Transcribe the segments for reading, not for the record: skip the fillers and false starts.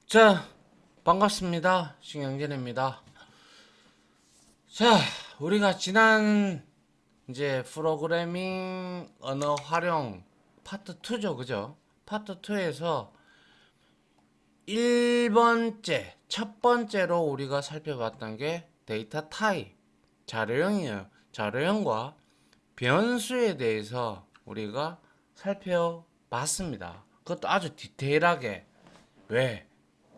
자, 반갑습니다. 신영진입니다. 자, 우리가 지난 이제 프로그래밍 언어 활용 파트 2죠, 그죠? 파트 2에서 1번째, 첫 번째로 우리가 살펴봤던 게 데이터 타입, 자료형이에요. 자료형과 변수에 대해서 우리가 살펴봤습니다. 그것도 아주 디테일하게. 왜?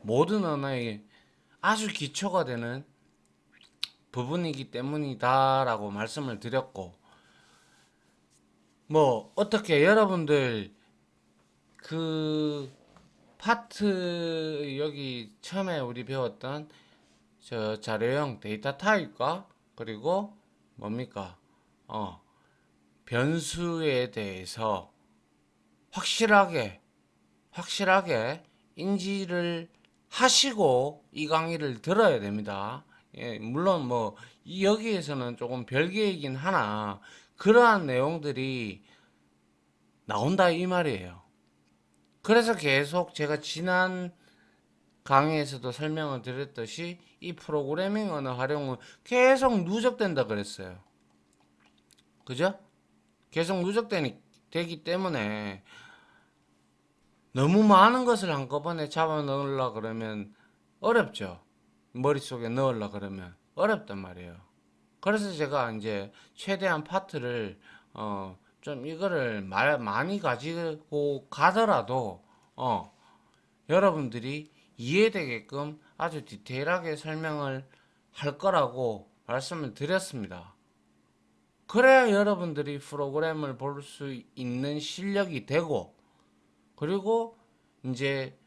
모든 언어에 아주 기초가 되는 부분이기 때문이다라고 말씀을 드렸고, 뭐 어떻게 여러분들 그 파트 여기 처음에 우리 배웠던 저 자료형 데이터 타입과 그리고 뭡니까 어 변수에 대해서 확실하게 인지를 하시고 이 강의를 들어야 됩니다. 예, 물론 뭐 여기에서는 조금 별개이긴 하나 그러한 내용들이 나온다 이 말이에요. 그래서 계속 제가 지난 강의에서도 설명을 드렸듯이 이 프로그래밍 언어 활용은 계속 누적된다 그랬어요. 그죠? 계속 누적되기 때문에 너무 많은 것을 한꺼번에 잡아 넣으려 그러면 어렵죠. 머릿속에 넣으려 그러면 어렵단 말이에요. 그래서 제가 이제 최대한 파트를 좀 이거를 많이 가지고 가더라도 여러분들이 이해되게끔 아주 디테일하게 설명을 할 거라고 말씀을 드렸습니다. 그래야 여러분들이 프로그램을 볼 수 있는 실력이 되고, 그리고 이제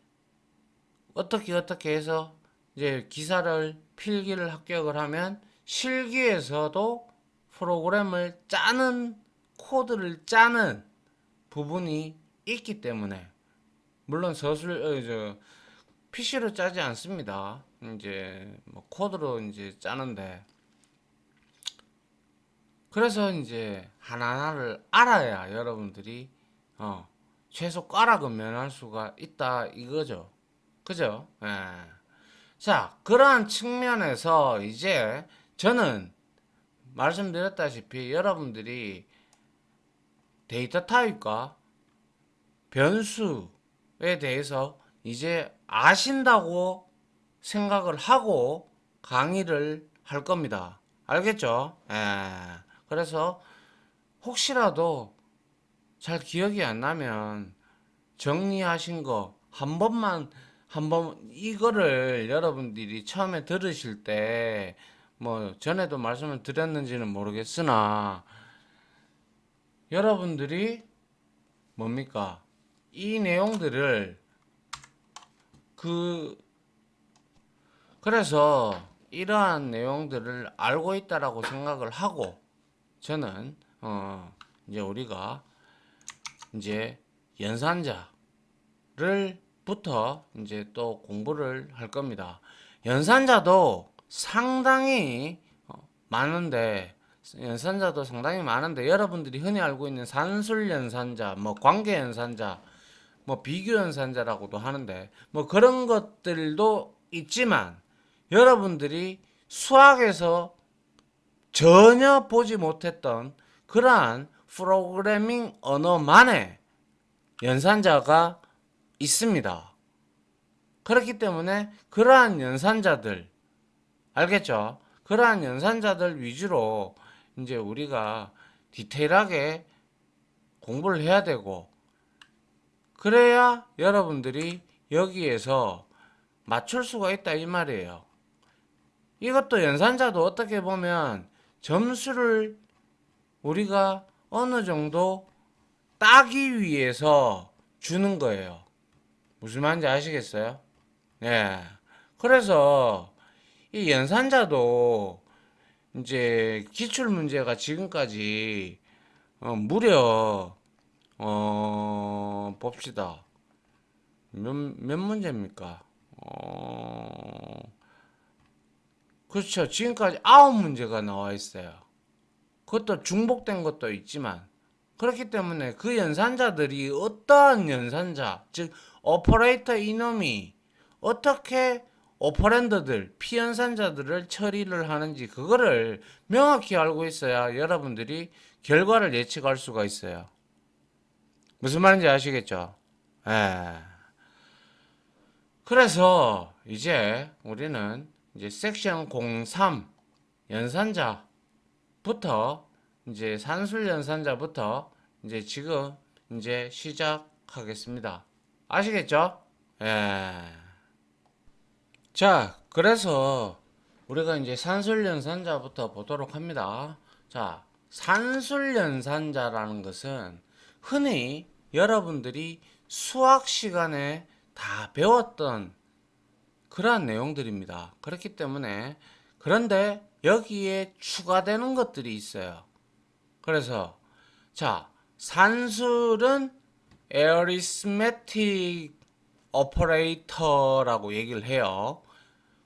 어떻게 해서 이제 기사를 필기를 합격을 하면 실기에서도 프로그램을 짜는 코드를 짜는 부분이 있기 때문에, 물론 PC로 짜지 않습니다. 이제 뭐 코드로 이제 짜는데, 그래서 이제 하나하나를 알아야 여러분들이 어 최소 꽈락은 면할 수가 있다 이거죠. 그죠? 예. 자, 그러한 측면에서 이제 저는 말씀드렸다시피 여러분들이 데이터 타입과 변수에 대해서 이제 아신다고 생각을 하고 강의를 할 겁니다. 알겠죠? 예. 그래서 혹시라도 잘 기억이 안 나면 정리하신 거 한번 이거를 여러분들이 처음에 들으실 때 뭐 전에도 말씀을 드렸는지는 모르겠으나 여러분들이 뭡니까? 이 내용들을 그 그래서 이러한 내용들을 알고 있다라고 생각을 하고 저는 이제 우리가 이제 연산자를부터 이제 또 공부를 할 겁니다. 연산자도 상당히 많은데 여러분들이 흔히 알고 있는 산술 연산자, 뭐 관계 연산자, 뭐 비교 연산자라고도 하는데 뭐 그런 것들도 있지만 여러분들이 수학에서 전혀 보지 못했던 그러한 프로그래밍 언어만의 연산자가 있습니다. 그렇기 때문에 그러한 연산자들, 알겠죠? 그러한 연산자들 위주로 이제 우리가 디테일하게 공부를 해야 되고, 그래야 여러분들이 여기에서 맞출 수가 있다 이 말이에요. 이것도 연산자도 어떻게 보면 점수를 우리가 어느 정도 따기 위해서 주는 거예요. 무슨 말인지 아시겠어요? 네. 그래서 이 연산자도 이제 기출 문제가 지금까지 무려 봅시다. 몇 문제입니까? 그렇죠. 지금까지 9문제가 나와 있어요. 그것도 중복된 것도 있지만 그렇기 때문에 그 연산자들이 어떠한 연산자, 즉 오퍼레이터 이놈이 어떻게 오퍼랜드들, 피연산자들을 처리를 하는지 그거를 명확히 알고 있어야 여러분들이 결과를 예측할 수가 있어요. 무슨 말인지 아시겠죠? 예. 그래서 이제 우리는 이제 섹션 03 연산자부터 이제 산술 연산자부터 이제 지금 이제 시작하겠습니다. 아시겠죠? 예. 자, 그래서 우리가 이제 산술 연산자부터 보도록 합니다. 자, 산술 연산자라는 것은 흔히 여러분들이 수학 시간에 다 배웠던 그러한 내용들입니다. 그렇기 때문에 그런데 여기에 추가되는 것들이 있어요. 그래서 자, 산술은 arithmetic operator라고 얘기를 해요.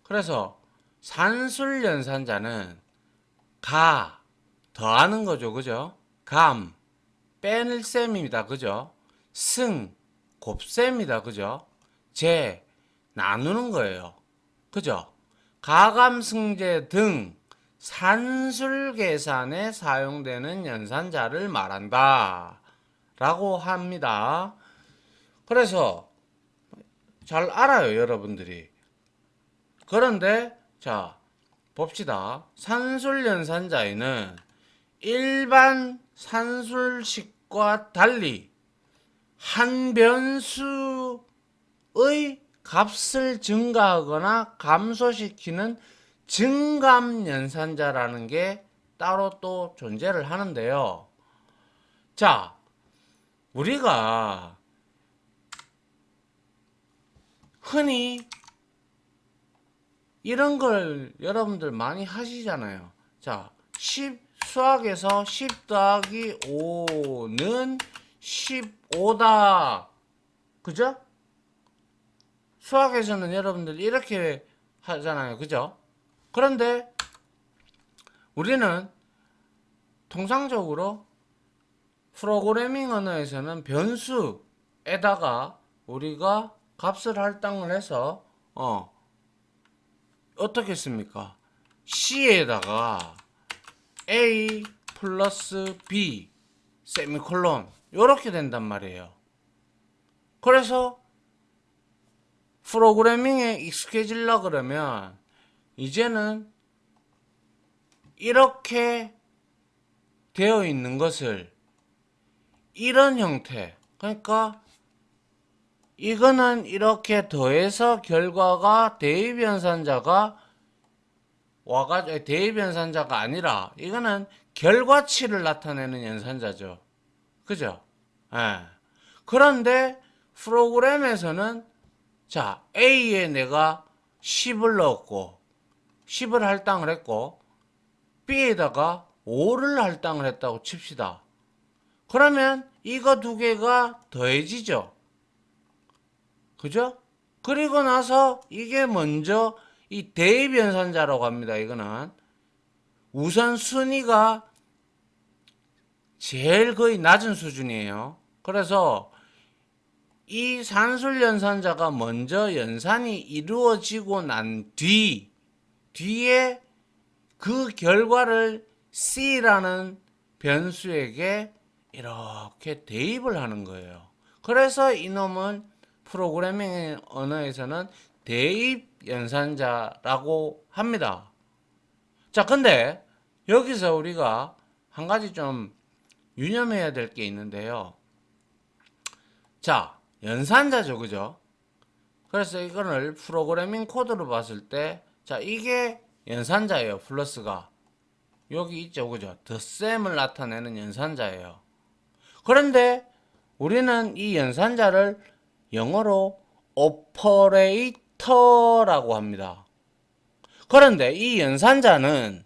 그래서 산술 연산자는 가 더하는 거죠. 그죠? 감 빼는 셈입니다. 그죠? 승 곱셈이다. 그죠? 재 나누는 거예요. 그죠? 가감승제 등 산술 계산에 사용되는 연산자를 말한다 라고 합니다. 그래서 잘 알아요, 여러분들이. 그런데 자 봅시다. 산술 연산자에는 일반 산술식과 달리 한 변수의 값을 증가하거나 감소시키는 증감 연산자라는 게 따로 또 존재를 하는데요. 자, 우리가 흔히 이런 걸 여러분들 많이 하시잖아요. 자, 수학에서 10 더하기 5는 15다. 그죠? 수학에서는 여러분들 이렇게 하잖아요. 그죠? 그런데 우리는 통상적으로 프로그래밍 언어에서는 변수에다가 우리가 값을 할당을 해서 어떻게 씁니까? C에다가 A 플러스 B 세미콜론 이렇게 된단 말이에요. 그래서 프로그래밍에 익숙해지려 그러면 이제는 이렇게 되어 있는 것을 이런 형태, 그러니까 이거는 이렇게 더해서 결과가 대입연산자가 와가지고 대입연산자가 아니라 이거는 결과치를 나타내는 연산자죠. 그죠? 예. 그런데 프로그램에서는 자 A에 내가 10을 넣었고 10을 할당을 했고 B에다가 5를 할당을 했다고 칩시다. 그러면 이거 두 개가 더해지죠. 그죠? 그리고 나서 이게 먼저 이 대입연산자라고 합니다. 이거는 우선순위가 제일 거의 낮은 수준이에요. 그래서 이 산술연산자가 먼저 연산이 이루어지고 난 뒤에 그 결과를 C라는 변수에게 이렇게 대입을 하는 거예요. 그래서 이놈은 프로그래밍 언어에서는 대입 연산자라고 합니다. 자, 근데 여기서 우리가 한 가지 좀 유념해야 될 게 있는데요. 자, 연산자죠, 그죠? 그래서 이거를 프로그래밍 코드로 봤을 때, 자, 이게 연산자예요, 플러스가. 여기 있죠, 그죠? 덧셈을 나타내는 연산자예요. 그런데 우리는 이 연산자를 영어로 오퍼레이터라고 합니다. 그런데 이 연산자는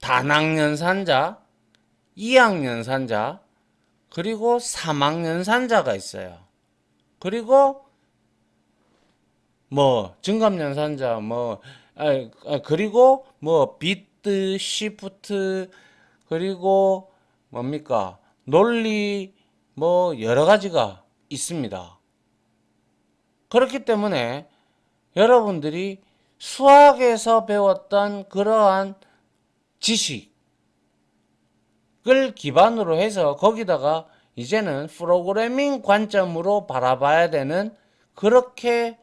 단항연산자, 이항연산자, 그리고 삼항연산자가 있어요. 그리고 뭐 증감연산자 그리고 뭐 비트, 시프트, 그리고 뭡니까 논리 뭐 여러 가지가 있습니다. 그렇기 때문에 여러분들이 수학에서 배웠던 그러한 지식을 기반으로 해서 거기다가 이제는 프로그래밍 관점으로 바라봐야 되는 그렇게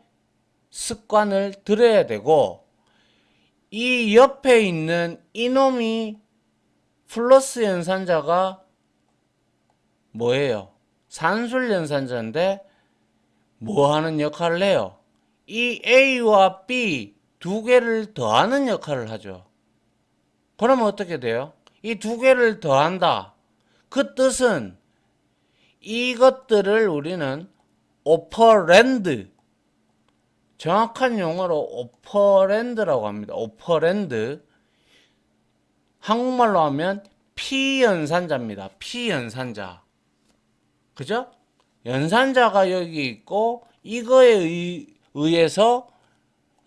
습관을 들여야 되고, 이 옆에 있는 이놈이 플러스 연산자가 뭐예요? 산술 연산자인데 뭐 하는 역할을 해요? 이 A와 B 두 개를 더하는 역할을 하죠. 그러면 어떻게 돼요? 이 두 개를 더한다. 그 뜻은 이것들을 우리는 오퍼랜드, 정확한 용어로 오퍼랜드라고 합니다. 오퍼랜드. 한국말로 하면 피연산자입니다. 피연산자. 그죠? 연산자가 여기 있고 이거에 의해서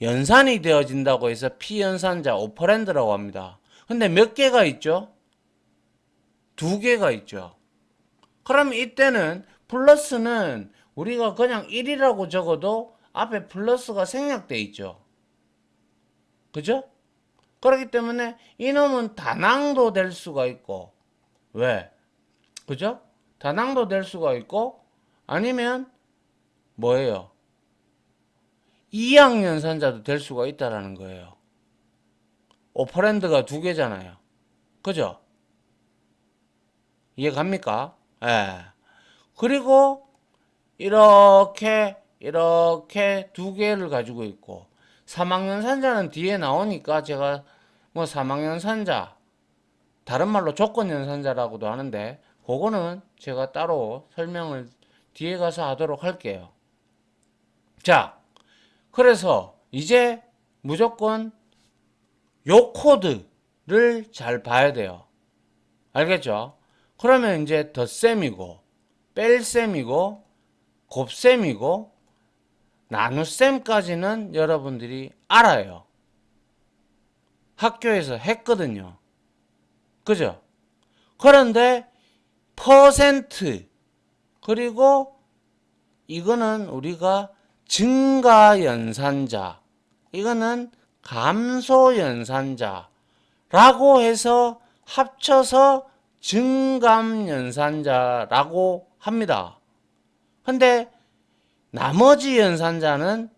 연산이 되어진다고 해서 피연산자 오퍼랜드라고 합니다. 근데 몇 개가 있죠? 두 개가 있죠. 그럼 이때는 플러스는 우리가 그냥 1이라고 적어도 앞에 플러스가 생략돼 있죠. 그죠? 그렇기 때문에 이놈은 다낭도 될 수가 있고, 왜? 그죠? 다낭도 될 수가 있고, 아니면 뭐예요? 이항연산자도 될 수가 있다라는 거예요. 오퍼랜드가 두 개잖아요. 그죠? 이해 갑니까? 예. 그리고 이렇게 두 개를 가지고 있고, 사망연산자는 뒤에 나오니까 제가 뭐 사망연산자, 다른 말로 조건연산자라고도 하는데 그거는 제가 따로 설명을 뒤에 가서 하도록 할게요. 자, 그래서 이제 무조건 요 코드를 잘 봐야 돼요. 알겠죠? 그러면 이제 덧셈이고 뺄셈이고 곱셈이고 나눗셈까지는 여러분들이 알아요. 학교에서 했거든요. 그죠? 그런데 퍼센트, 그리고 이거는 우리가 증가연산자, 이거는 감소연산자라고 해서 합쳐서 증감연산자라고 합니다. 근데 나머지 연산자는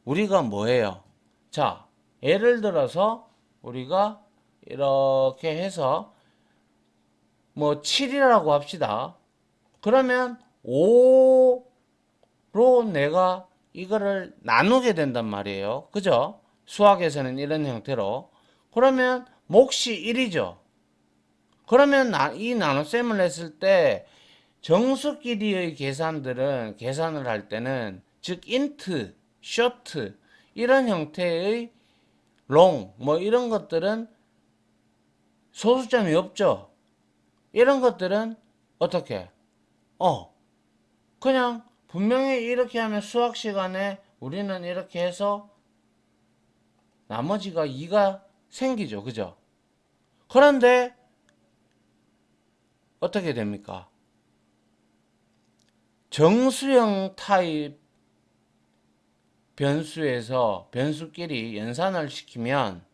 우리가 뭐예요? 자, 예를 들어서 우리가 이렇게 해서 뭐 7이라고 합시다. 그러면 5로 내가 이거를 나누게 된단 말이에요. 그죠? 수학에서는 이런 형태로. 그러면 몫이 1이죠. 그러면 이 나눗셈을 했을 때 정수끼리의 계산들은, 계산을 할 때는, 즉 인트, 쇼트 이런 형태의 롱 뭐 이런 것들은 소수점이 없죠. 이런 것들은 어떻게? 그냥 분명히 이렇게 하면 수학 시간에 우리는 이렇게 해서 나머지가 2가 생기죠. 그죠? 그런데 어떻게 됩니까? 정수형 타입 변수에서 변수끼리 연산을 시키면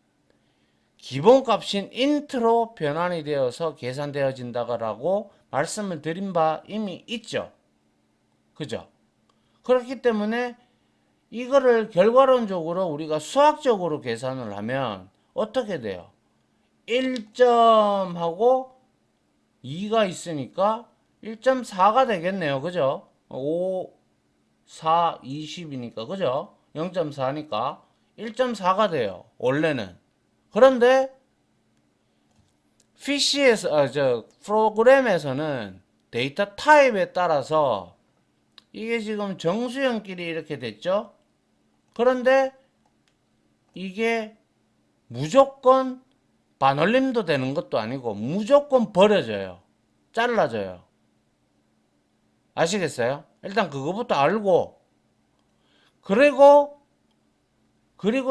기본값인 int로 변환이 되어서 계산되어진다고 말씀을 드린 바 이미 있죠. 그죠? 그렇기 때문에 이거를 결과론적으로 우리가 수학적으로 계산을 하면 어떻게 돼요? 1점하고 2가 있으니까 1.4가 되겠네요. 그죠? 5, 4, 20이니까. 그죠? 0.4니까 1.4가 돼요. 원래는. 그런데 PC에서, 프로그램에서는 데이터 타입에 따라서 이게 지금 정수형끼리 이렇게 됐죠? 그런데 이게 무조건 반올림도 되는 것도 아니고 무조건 버려져요. 잘라져요. 아시겠어요? 일단 그거부터 알고, 그리고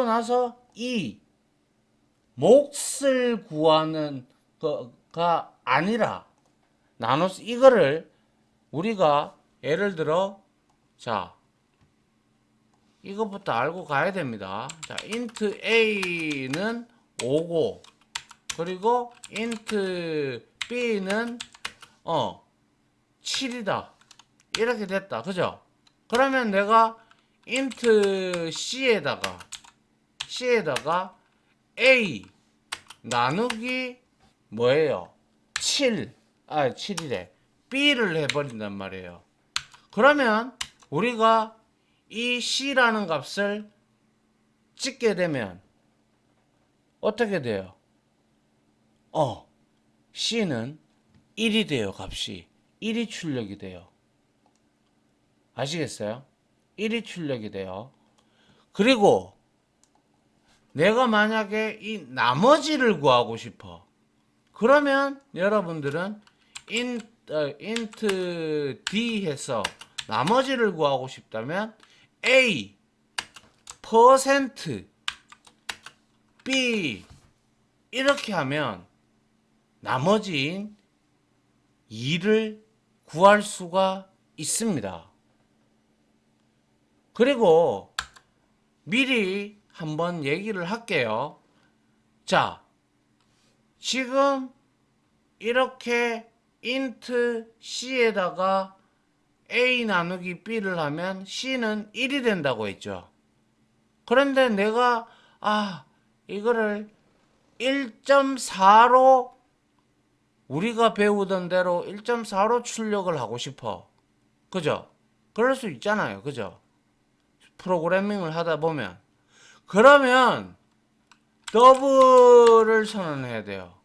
나서 이 몫을 구하는 거가 아니라 나눠서 이거를 우리가 예를 들어, 자, 이것부터 알고 가야 됩니다. 자, int a는 5고 그리고 int b는 7이다. 이렇게 됐다. 그죠? 그러면 내가 int c에다가 a 나누기 뭐예요? 7이래. b를 해버린단 말이에요. 그러면 우리가 이 c라는 값을 찍게 되면 어떻게 돼요? c는 1이 돼요. 값이 1이 출력이 돼요. 아시겠어요? 1이 출력이 돼요. 그리고 내가 만약에 이 나머지를 구하고 싶어. 그러면 여러분들은 int d 해서 나머지를 구하고 싶다면 a %b 이렇게 하면 나머지인 2를 구할 수가 있습니다. 그리고 미리 한번 얘기를 할게요. 자, 지금 이렇게 int c에다가 a 나누기 b를 하면 c는 1이 된다고 했죠. 그런데 내가 이거를 1.4로 우리가 배우던 대로 1.4로 출력을 하고 싶어. 그죠? 그럴 수 있잖아요. 그죠? 프로그래밍을 하다 보면. 그러면 더블을 선언해야 돼요.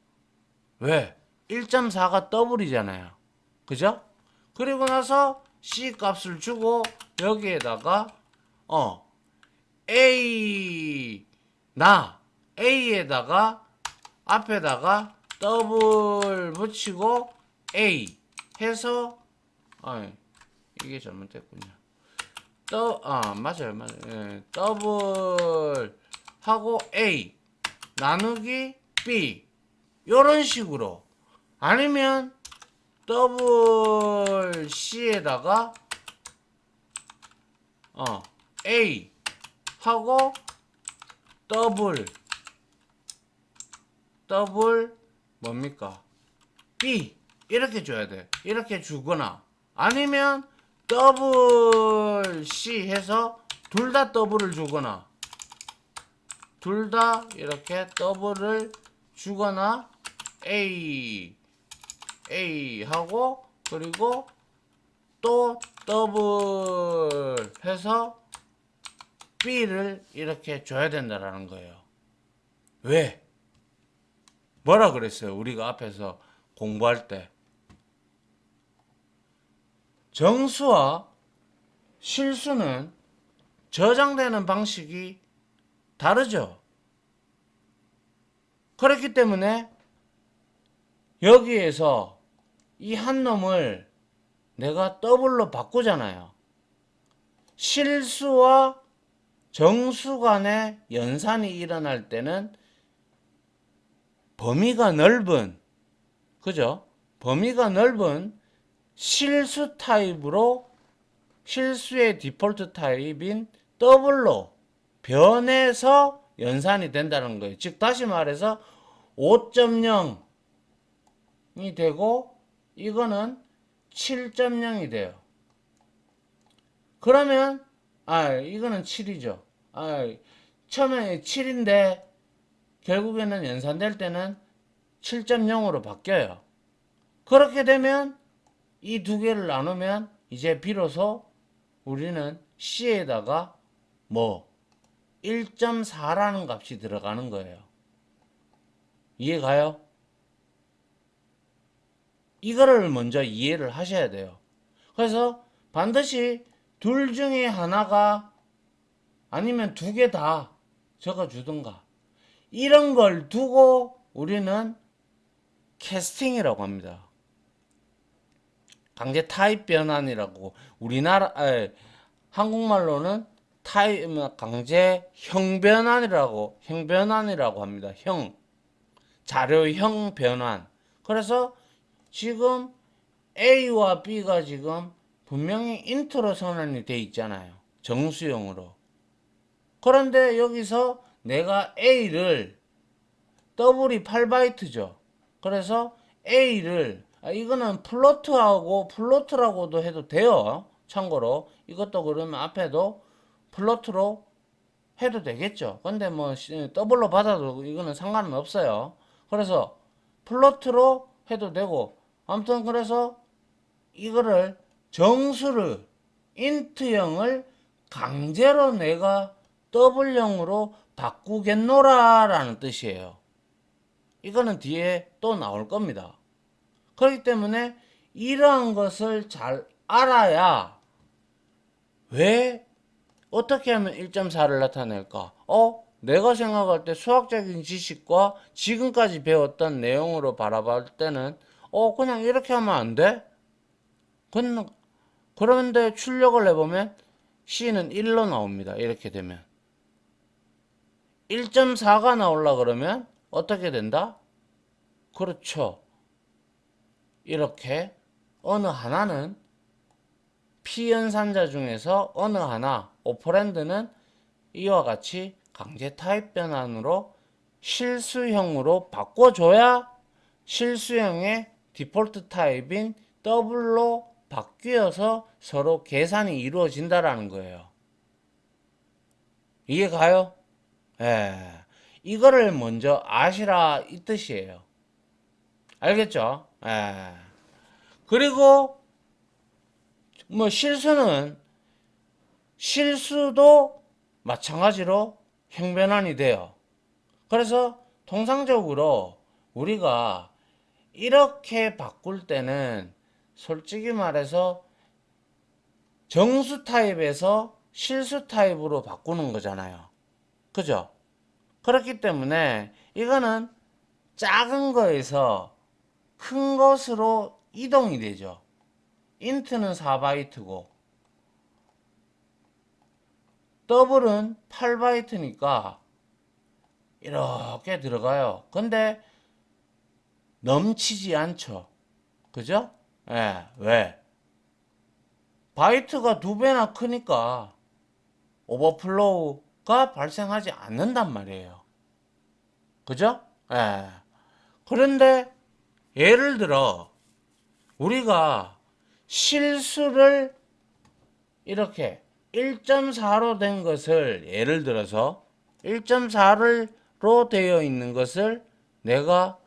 왜? 1.4가 더블이잖아요. 그죠? 그리고 나서 C 값을 주고 여기에다가 A에다가 앞에다가 더블 붙이고 A 해서 이게 잘못됐군요. 맞아요. 예, 더블 하고 A 나누기 B 요런 식으로 아니면 더블 C에다가 A 하고 더블 뭡니까? B 이렇게 줘야 돼. 이렇게 주거나 아니면 더블 C 해서 둘 다 더블을 주거나 둘 다 이렇게 더블을 주거나 A 하고 그리고 또 더블 해서 B를 이렇게 줘야 된다라는 거예요. 왜? 뭐라 그랬어요? 우리가 앞에서 공부할 때 정수와 실수는 저장되는 방식이 다르죠. 그렇기 때문에 여기에서 이 한 놈을 내가 더블로 바꾸잖아요. 실수와 정수 간의 연산이 일어날 때는 범위가 넓은, 그죠? 범위가 넓은 실수 타입으로 실수의 디폴트 타입인 더블로 변해서 연산이 된다는 거예요. 즉 다시 말해서 5.0이 되고 이거는 7.0이 돼요. 그러면 이거는 7이죠. 처음에 7인데 결국에는 연산될 때는 7.0으로 바뀌어요. 그렇게 되면 이 두 개를 나누면 이제 비로소 우리는 C에다가 1.4라는 값이 들어가는 거예요. 이해가요? 이거를 먼저 이해를 하셔야 돼요. 그래서 반드시 둘 중에 하나가 아니면 두 개 다 적어주든가 이런 걸 두고 우리는 캐스팅이라고 합니다. 강제 타입 변환이라고 한국말로는 강제 형변환이라고 합니다. 자료형 변환. 그래서 지금 A와 B가 지금 분명히 인트로 선언이 돼 있잖아요. 정수형으로. 그런데 여기서 내가 A를 더블이 8바이트죠. 그래서 A를 이거는 플로트하고 플로트라고도 해도 돼요. 참고로 이것도 그러면 앞에도 플로트로 해도 되겠죠. 근데 뭐 더블로 받아도 이거는 상관은 없어요. 그래서 플로트로 해도 되고 아무튼 그래서 이거를 정수를 인트형을 강제로 내가 더블형으로 바꾸겠노라 라는 뜻이에요. 이거는 뒤에 또 나올 겁니다. 그렇기 때문에 이러한 것을 잘 알아야 왜 어떻게 하면 1.4를 나타낼까? 내가 생각할 때 수학적인 지식과 지금까지 배웠던 내용으로 바라볼 때는 그냥 이렇게 하면 안 돼? 그런데 출력을 해보면 C는 1로 나옵니다. 이렇게 되면 1.4가 나오려 그러면 어떻게 된다? 그렇죠. 이렇게 어느 하나는 P연산자 중에서 어느 하나 오퍼랜드는 이와 같이 강제 타입 변환으로 실수형으로 바꿔줘야 실수형의 디폴트 타입인 더블로 바뀌어서 서로 계산이 이루어진다라는 거예요. 이해 가요? 예. 이거를 먼저 아시라 이 뜻이에요. 알겠죠? 예. 그리고 뭐 실수도 마찬가지로 형변환이 돼요. 그래서 통상적으로 우리가 이렇게 바꿀 때는 솔직히 말해서 정수 타입에서 실수 타입으로 바꾸는 거잖아요. 그죠? 그렇기 때문에 이거는 작은 거에서 큰 것으로 이동이 되죠. 인트는 4바이트고 더블은 8바이트니까 이렇게 들어가요. 근데 넘치지 않죠. 그죠? 예, 왜? 바이트가 2배나 크니까 오버플로우가 발생하지 않는단 말이에요. 그죠? 예. 그런데 예를 들어 우리가 실수를 이렇게 1.4로 된 것을 예를 들어서 1.4로 되어 있는 것을 내가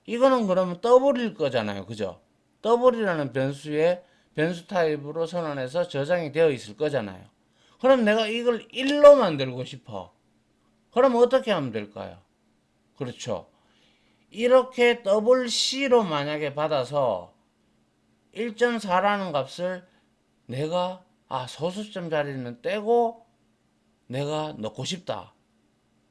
이거는 그러면 더블일 거잖아요. 그죠? 더블이라는 변수 타입으로 선언해서 저장이 되어 있을 거잖아요. 그럼 내가 이걸 1로 만들고 싶어. 그럼 어떻게 하면 될까요? 그렇죠. 이렇게 더블 C로 만약에 받아서 1.4라는 값을 내가 소수점 자리는 떼고 내가 넣고 싶다.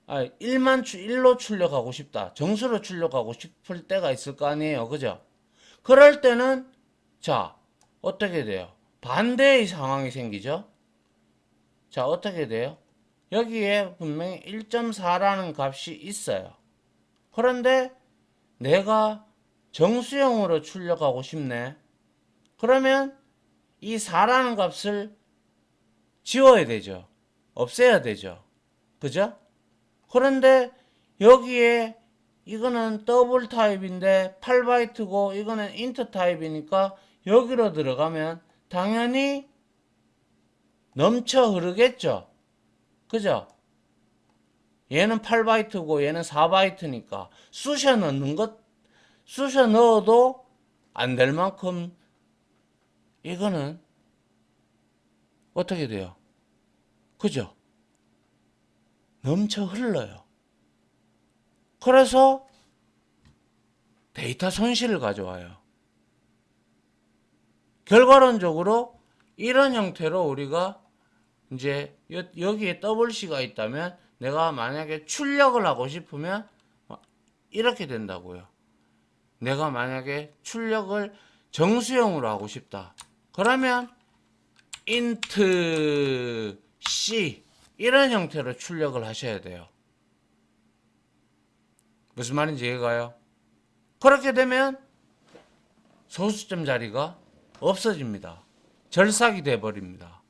1로 출력하고 싶다. 정수로 출력하고 싶을 때가 있을 거 아니에요. 그죠? 그럴 때는 자, 어떻게 돼요? 반대의 상황이 생기죠? 자, 어떻게 돼요? 여기에 분명히 1.4라는 값이 있어요. 그런데 내가 정수형으로 출력하고 싶네. 그러면 이 4라는 값을 지워야 되죠. 없애야 되죠. 그죠? 그런데 여기에 이거는 더블 타입인데 8바이트고 이거는 인트 타입이니까 여기로 들어가면 당연히 넘쳐 흐르겠죠. 그죠? 얘는 8바이트고 얘는 4바이트니까 쑤셔 넣어도 안 될 만큼 이거는 어떻게 돼요? 그죠? 넘쳐 흘러요. 그래서 데이터 손실을 가져와요. 결과론적으로 이런 형태로 우리가 이제 여기에 WC가 있다면 내가 만약에 출력을 하고 싶으면 이렇게 된다고요. 내가 만약에 출력을 정수형으로 하고 싶다. 그러면 int c 이런 형태로 출력을 하셔야 돼요. 무슨 말인지 이해가요? 그렇게 되면 소수점 자리가 없어집니다. 절삭이 돼버립니다.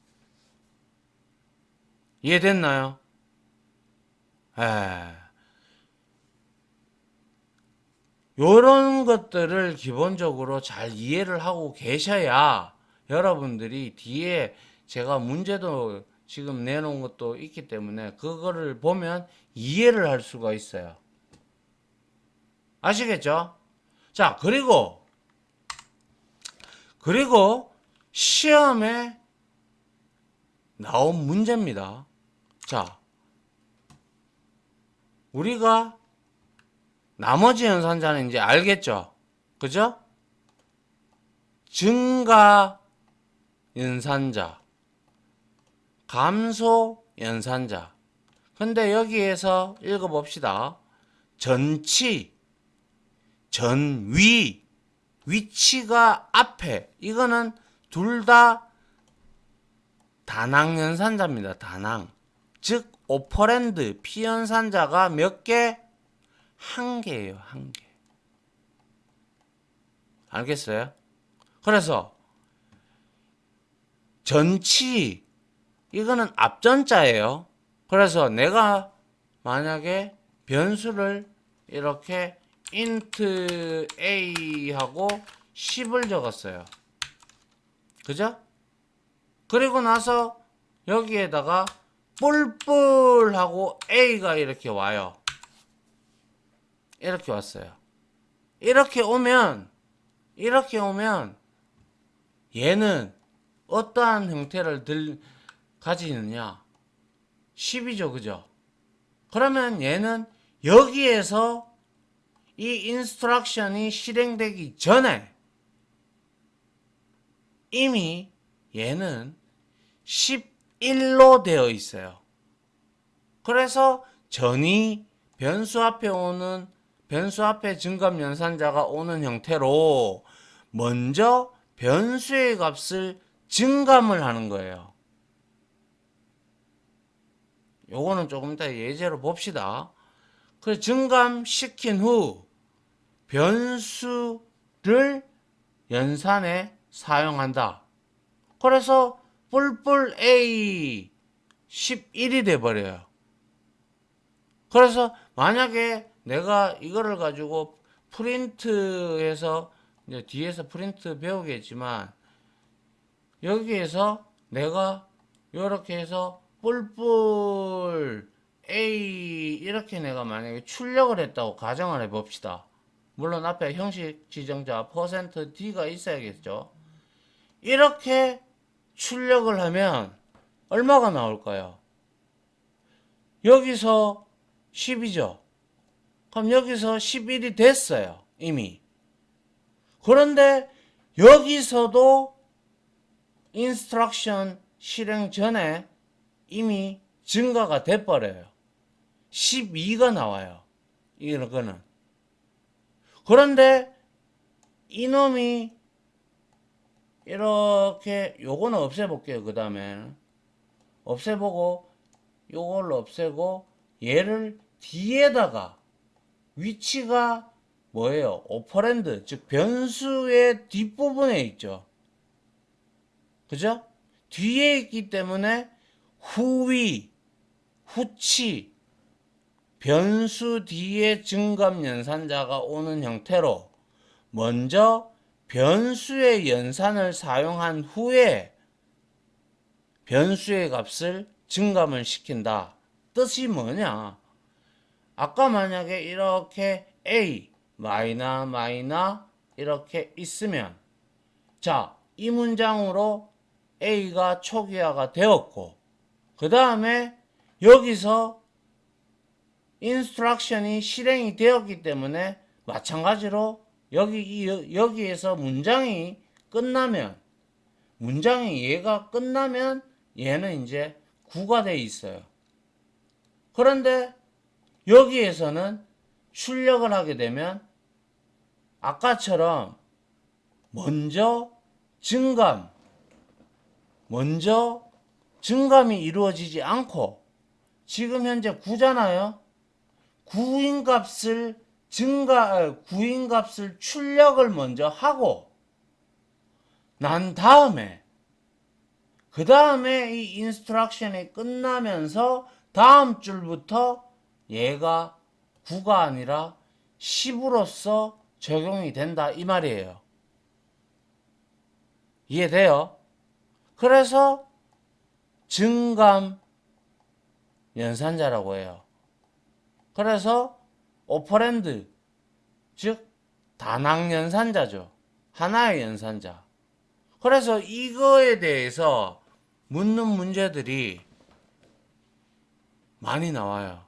이해됐나요? 에, 요런 것들을 기본적으로 잘 이해를 하고 계셔야 여러분들이 뒤에 제가 문제도 지금 내놓은 것도 있기 때문에 그거를 보면 이해를 할 수가 있어요. 아시겠죠? 자, 그리고 시험에 나온 문제입니다. 자, 우리가 나머지 연산자는 이제 알겠죠? 그죠? 증가 연산자, 감소 연산자. 근데 여기에서 읽어봅시다. 전치, 전위, 위치가 앞에. 이거는 둘 다 다낭 연산자입니다. 다낭. 즉 오퍼랜드 피연산자가 몇 개? 한 개예요. 한 개. 알겠어요? 그래서 전치 이거는 앞전자예요. 그래서 내가 만약에 변수를 이렇게 int a 하고 10을 적었어요. 그죠? 그리고 나서 여기에다가 뿔뿔 하고 a가 이렇게 와요. 이렇게 왔어요. 이렇게 오면 얘는 어떠한 형태를 가지느냐? 10이죠. 그죠? 그러면 얘는 여기에서 이 인스트럭션이 실행되기 전에 이미 얘는 11로 되어 있어요. 그래서 전이 변수 앞에 증감 연산자가 오는 형태로 먼저 변수의 값을 증감을 하는 거예요. 요거는 조금 이따 예제로 봅시다. 그래서 증감시킨 후 변수를 연산에 사용한다. 그래서 뿔뿔 A 11이 돼버려요. 그래서 만약에 내가 이거를 가지고 프린트해서 이제 뒤에서 프린트 배우겠지만 여기에서 내가 이렇게 해서 뿔뿔 A 이렇게 내가 만약에 출력을 했다고 가정을 해봅시다. 물론 앞에 형식 지정자 %D가 있어야겠죠. 이렇게 출력을 하면 얼마가 나올까요? 여기서 10이죠. 그럼 여기서 11이 됐어요. 이미. 그런데 여기서도 인스트럭션 실행 전에 이미 증가가 돼버려요. 12가 나와요. 이거는. 그런데 이놈이 이렇게 요거는 없애볼게요. 그 다음에 없애보고 요걸로 없애고 얘를 뒤에다가 위치가 뭐예요? 오퍼랜드 즉 변수의 뒷부분에 있죠. 그죠? 뒤에 있기 때문에 후위, 후치, 변수 뒤에 증감 연산자가 오는 형태로 먼저 변수의 연산을 사용한 후에 변수의 값을 증감을 시킨다. 뜻이 뭐냐? 아까 만약에 이렇게 A, 마이너 이렇게 있으면 자, 이 문장으로 A가 초기화가 되었고 그 다음에 여기서 인스트럭션이 실행이 되었기 때문에 마찬가지로 여기에서 문장이 얘가 끝나면 얘는 이제 9가 돼 있어요. 그런데 여기에서는 출력을 하게 되면 아까처럼 먼저 증감이 이루어지지 않고 지금 현재 9잖아요. 구인값을 출력을 먼저 하고 난 다음에 그 다음에 이 인스트럭션이 끝나면서 다음 줄부터 얘가 9가 아니라 10으로서 적용이 된다 이 말이에요. 이해돼요? 그래서 증감 연산자라고 해요. 그래서 오퍼랜드, 즉 다낭 연산자죠. 하나의 연산자. 그래서 이거에 대해서 묻는 문제들이 많이 나와요.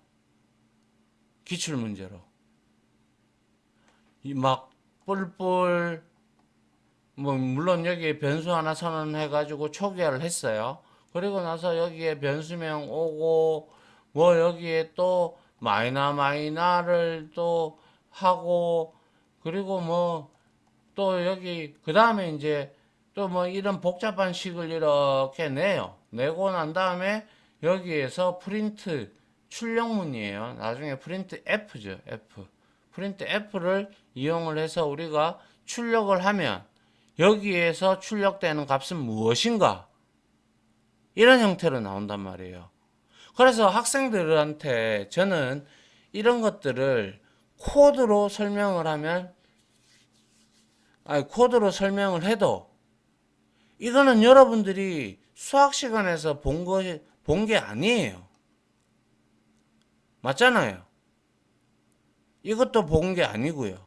기출문제로. 막 뿔뿔, 뭐 물론 여기에 변수 하나 선언해가지고 초기화를 했어요. 그리고 나서 여기에 변수명 오고 뭐 여기에 또 마이너를 또 하고, 그리고 뭐 또 여기 그 다음에 이제 또 뭐 이런 복잡한 식을 이렇게 내요. 내고 난 다음에 여기에서 프린트 출력문이에요. 나중에 프린트 F죠. F. 프린트 F를 이용을 해서 우리가 출력을 하면 여기에서 출력되는 값은 무엇인가? 이런 형태로 나온단 말이에요. 그래서 학생들한테 저는 이런 것들을 코드로 설명을 하면, 아니, 코드로 설명을 해도 이거는 여러분들이 수학 시간에서 본 게 아니에요. 맞잖아요. 이것도 본 게 아니고요.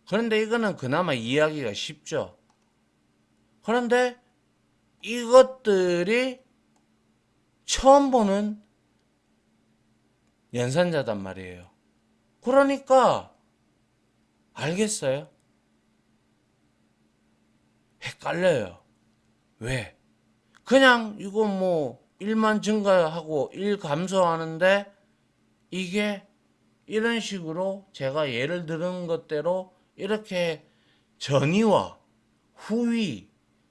그런데 이거는 그나마 이해하기가 쉽죠. 그런데 이것들이 처음 보는 연산자단 말이에요. 그러니까 알겠어요? 헷갈려요. 왜? 그냥 이거 뭐 1만 증가하고 1 감소하는데 이게 이런 식으로 제가 예를 들은 것대로 이렇게 전위와 후위,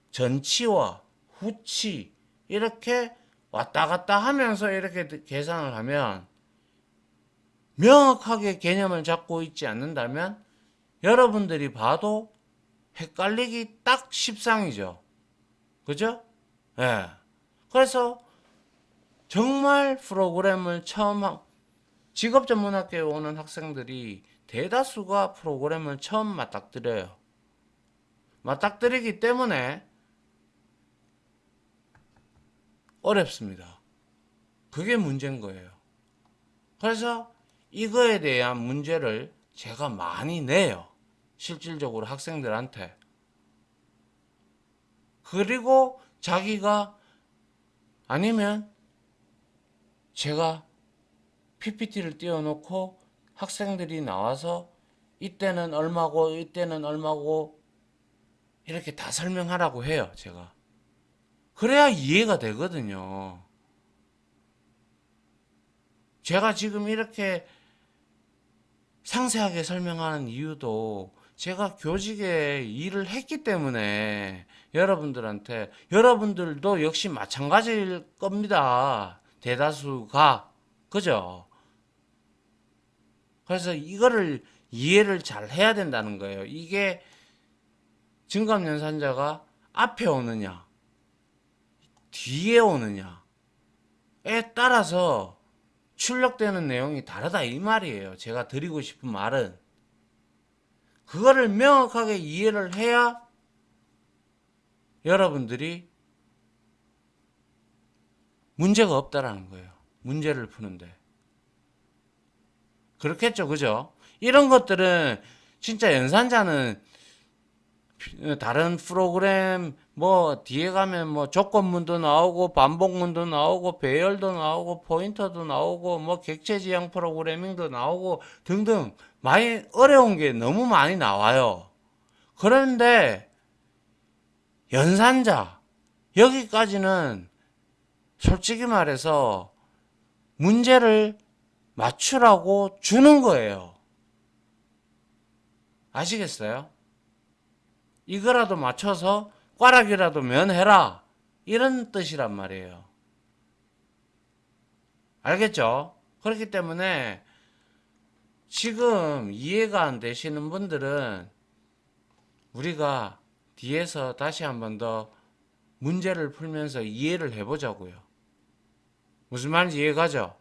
전치와 후치 이렇게 왔다 갔다 하면서 이렇게 계산을 하면, 명확하게 개념을 잡고 있지 않는다면 여러분들이 봐도 헷갈리기 딱 십상이죠. 그죠? 예. 그래서 정말 프로그램을 직업전문학교에 오는 학생들이 대다수가 프로그램을 처음 맞닥뜨려요. 맞닥뜨리기 때문에 어렵습니다. 그게 문제인 거예요. 그래서 이거에 대한 문제를 제가 많이 내요. 실질적으로 학생들한테. 그리고 자기가, 아니면 제가 PPT를 띄워놓고 학생들이 나와서 이때는 얼마고 이때는 얼마고 이렇게 다 설명하라고 해요. 제가. 그래야 이해가 되거든요. 제가 지금 이렇게 상세하게 설명하는 이유도 제가 교직에 일을 했기 때문에 여러분들한테, 여러분들도 역시 마찬가지일 겁니다. 대다수가. 그죠? 그래서 이거를 이해를 잘 해야 된다는 거예요. 이게 증감연산자가 앞에 오느냐, 뒤에 오느냐에 따라서 출력되는 내용이 다르다 이 말이에요. 제가 드리고 싶은 말은 그거를 명확하게 이해를 해야 여러분들이 문제가 없다라는 거예요. 문제를 푸는데. 그렇겠죠, 그죠? 이런 것들은 진짜 연산자는 다른 프로그램 뭐 뒤에 가면 뭐 조건문도 나오고 반복문도 나오고 배열도 나오고 포인터도 나오고 뭐 객체 지향 프로그래밍도 나오고 등등 많이 어려운 게 너무 많이 나와요. 그런데 연산자 여기까지는 솔직히 말해서 문제를 맞추라고 주는 거예요. 아시겠어요? 이거라도 맞춰서 꽈락이라도 면해라, 이런 뜻이란 말이에요. 알겠죠? 그렇기 때문에 지금 이해가 안 되시는 분들은 우리가 뒤에서 다시 한 번 더 문제를 풀면서 이해를 해보자고요. 무슨 말인지 이해가죠?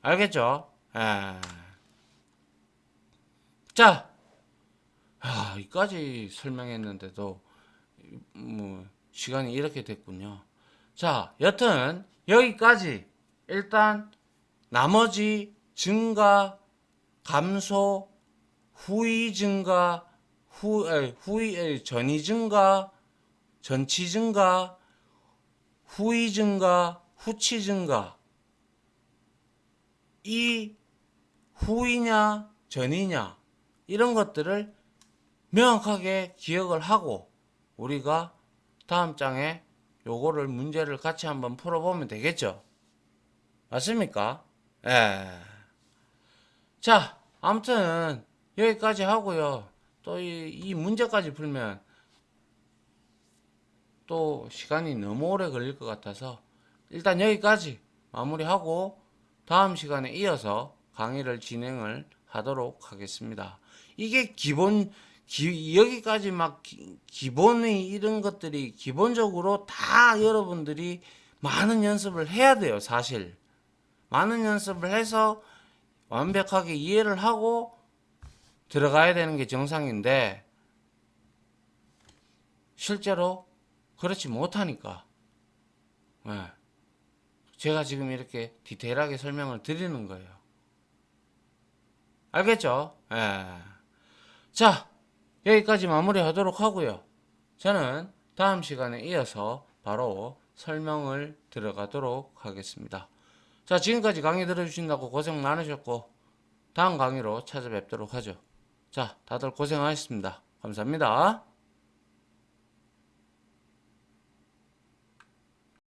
알겠죠? 예. 자, 여기까지 설명했는데도 뭐 시간이 이렇게 됐군요. 자, 여튼 여기까지 일단 나머지 증가, 감소, 후이 증가, 전이 증가, 전치 증가, 후이 증가, 후치 증가. 이 후이냐, 전이냐, 이런 것들을 명확하게 기억을 하고 우리가 다음 장에 요거를 문제를 같이 한번 풀어보면 되겠죠? 맞습니까? 예. 자, 아무튼 여기까지 하고요. 또 이 문제까지 풀면 또 시간이 너무 오래 걸릴 것 같아서 일단 여기까지 마무리하고 다음 시간에 이어서 강의를 진행을 하도록 하겠습니다. 이게 여기까지 막 기본의 이런 것들이 기본적으로 다 여러분들이 많은 연습을 해야 돼요, 사실. 많은 연습을 해서 완벽하게 이해를 하고 들어가야 되는 게 정상인데 실제로 그렇지 못하니까 제가 지금 이렇게 디테일하게 설명을 드리는 거예요. 알겠죠? 자, 여기까지 마무리하도록 하고요. 저는 다음 시간에 이어서 바로 설명을 들어가도록 하겠습니다. 자, 지금까지 강의 들어주신다고 고생 많으셨고 다음 강의로 찾아뵙도록 하죠. 자, 다들 고생하셨습니다. 감사합니다.